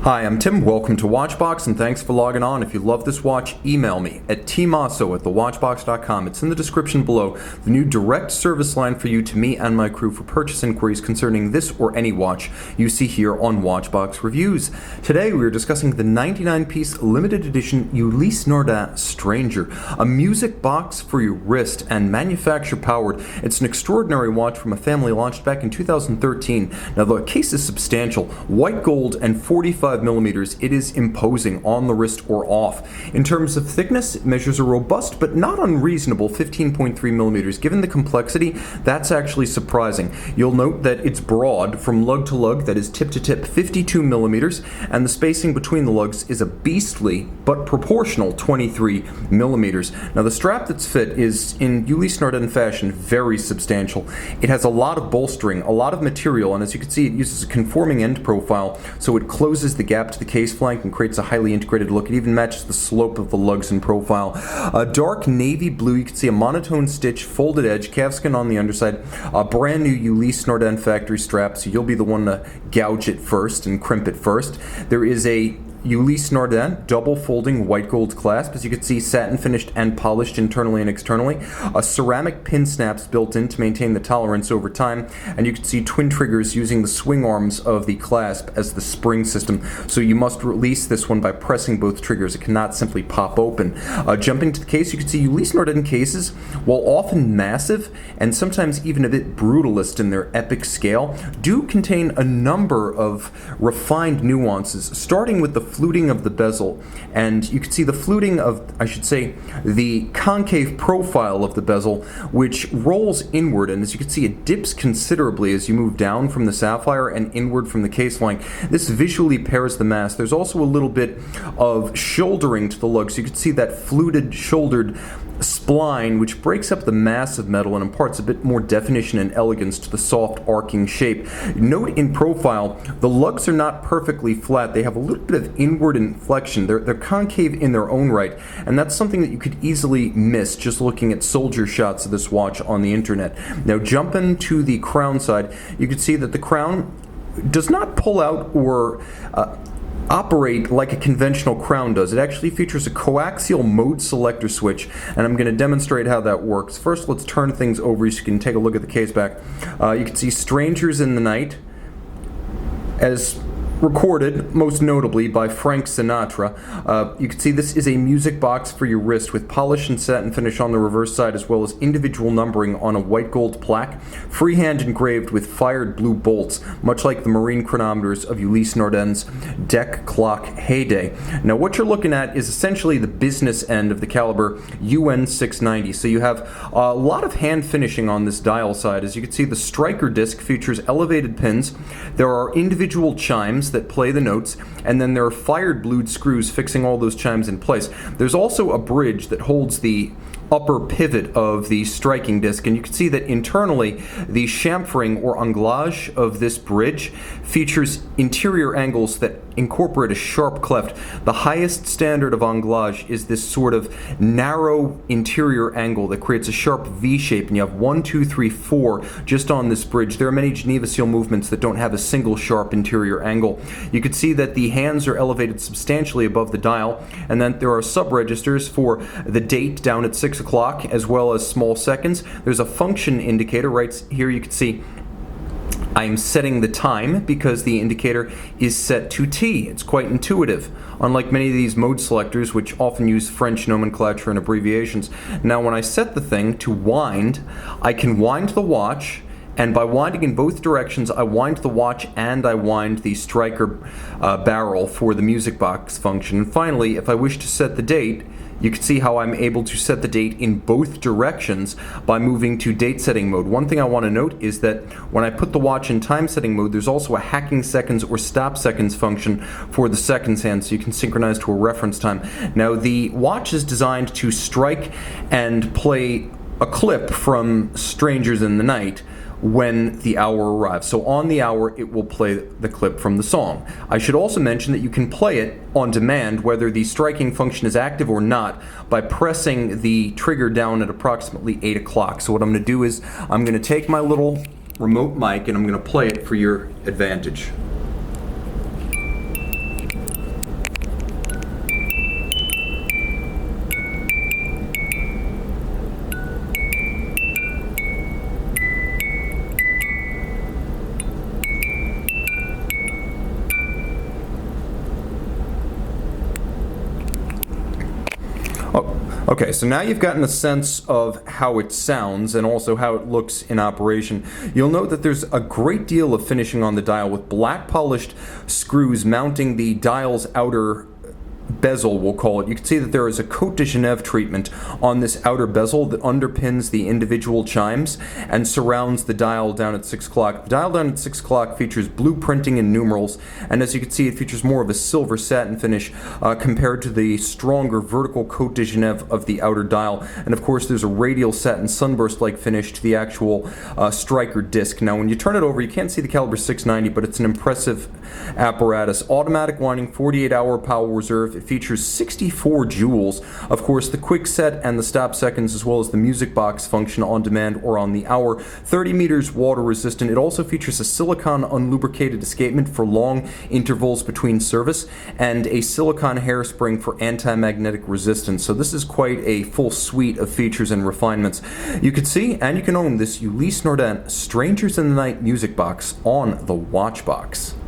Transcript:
Hi, I'm Tim. Welcome to Watchbox, and thanks for logging on. If you love this watch, email me at tmosso@thewatchbox.com. It's in the description below, the new direct service line for you to me and my crew for purchase inquiries concerning this or any watch you see here on Watchbox Reviews. Today we are discussing the 99-piece limited edition Ulysse Nardin Stranger, a music box for your wrist and manufacturer powered. It's an extraordinary watch from a family launched back in 2013. Now the case is substantial, white gold and 45 millimeters. It is imposing on the wrist or off. In terms of thickness, it measures a robust but not unreasonable 15.3 millimeters. Given the complexity, that's actually surprising. You'll note that it's broad from lug to lug, that is tip to tip 52 millimeters, and the spacing between the lugs is a beastly but proportional 23 millimeters. Now the strap that's fit is, in Ulysse Nardin fashion, very substantial. It has a lot of bolstering, a lot of material, and as you can see, it uses a conforming end profile, so it closes the gap to the case flank and creates a highly integrated look. It even matches the slope of the lugs in profile. A dark navy blue, you can see a monotone stitch, folded edge, calfskin on the underside, a brand new Ulysse Nardin factory strap, so you'll be the one to gouge it first and crimp it first. There is a Ulysse Nardin double folding white gold clasp, as you can see, satin finished and polished internally and externally. A ceramic pin snaps built in to maintain the tolerance over time, and you can see twin triggers using the swing arms of the clasp as the spring system, so you must release this one by pressing both triggers. It cannot simply pop open. Jumping to the case, you can see Ulysse Nardin cases, while often massive and sometimes even a bit brutalist in their epic scale, do contain a number of refined nuances, starting with the fluting of the bezel. And you can see the fluting of, I should say, the concave profile of the bezel, which rolls inward, and as you can see, it dips considerably as you move down from the sapphire and inward from the case flank. This visually pairs the mass. There's also a little bit of shouldering to the lug, so you can see that fluted, shouldered spline, which breaks up the mass of metal and imparts a bit more definition and elegance to the soft arcing shape. Note in profile, the lugs are not perfectly flat. They have a little bit of inward inflection. They're concave in their own right, and that's something that you could easily miss just looking at soldier shots of this watch on the internet. Now jumping to the crown side, you can see that the crown does not pull out or operate like a conventional crown does. It actually features a coaxial mode selector switch, and I'm going to demonstrate how that works. First, let's turn things over so you can take a look at the case back. You can see Strangers in the Night, as recorded most notably by Frank Sinatra. You can see this is a music box for your wrist with polish and satin finish on the reverse side, as well as individual numbering on a white gold plaque, freehand engraved with fired blue bolts, much like the marine chronometers of Ulysse Nardin's deck clock heyday. Now what you're looking at is essentially the business end of the caliber UN 690. So you have a lot of hand finishing on this dial side. As you can see, the striker disc features elevated pins. There are individual chimes that play the notes, and then there are fired blued screws fixing all those chimes in place. There's also a bridge that holds the upper pivot of the striking disc, and you can see that internally the chamfering or anglage of this bridge features interior angles that incorporate a sharp cleft. The highest standard of anglage is this sort of narrow interior angle that creates a sharp V shape, and you have 1, 2, 3, 4 just on this bridge. There are many Geneva seal movements that don't have a single sharp interior angle. You can see that the hands are elevated substantially above the dial, and then there are sub-registers for the date down at 6 o'clock, as well as small seconds. There's a function indicator right here. You can see I'm setting the time because the indicator is set to T. It's quite intuitive, unlike many of these mode selectors, which often use French nomenclature and abbreviations. Now when I set the thing to wind, I can wind the watch, and by winding in both directions, I wind the watch and I wind the striker barrel for the music box function. And finally, if I wish to set the date, you can see how I'm able to set the date in both directions by moving to date setting mode. One thing I want to note is that when I put the watch in time setting mode, there's also a hacking seconds or stop seconds function for the seconds hand, so you can synchronize to a reference time. Now the watch is designed to strike and play a clip from Strangers in the Night when the hour arrives. So on the hour, it will play the clip from the song. I should also mention that you can play it on demand, whether the striking function is active or not, by pressing the trigger down at approximately 8 o'clock. So what I'm going to do is I'm going to take my little remote mic and I'm going to play it for your advantage. Okay, so now you've gotten a sense of how it sounds and also how it looks in operation. You'll note that there's a great deal of finishing on the dial with black polished screws mounting the dial's outer bezel, we'll call it. You can see that there is a Cote de Genève treatment on this outer bezel that underpins the individual chimes and surrounds the dial down at 6 o'clock. The dial down at 6 o'clock features blue printing and numerals, and as you can see, it features more of a silver satin finish compared to the stronger vertical Cote de Genève of the outer dial. And of course, there's a radial satin sunburst-like finish to the actual striker disc. Now, when you turn it over, you can't see the caliber 690, but it's an impressive apparatus. Automatic winding, 48-hour power reserve. It features 64 joules. Of course, the quick set and the stop seconds, as well as the music box function on demand or on the hour. 30 meters water resistant. It also features a silicone unlubricated escapement for long intervals between service and a silicone hairspring for anti-magnetic resistance. So this is quite a full suite of features and refinements. You can see and you can own this Ulysse Nardin Strangers in the Night music box on the Watchbox.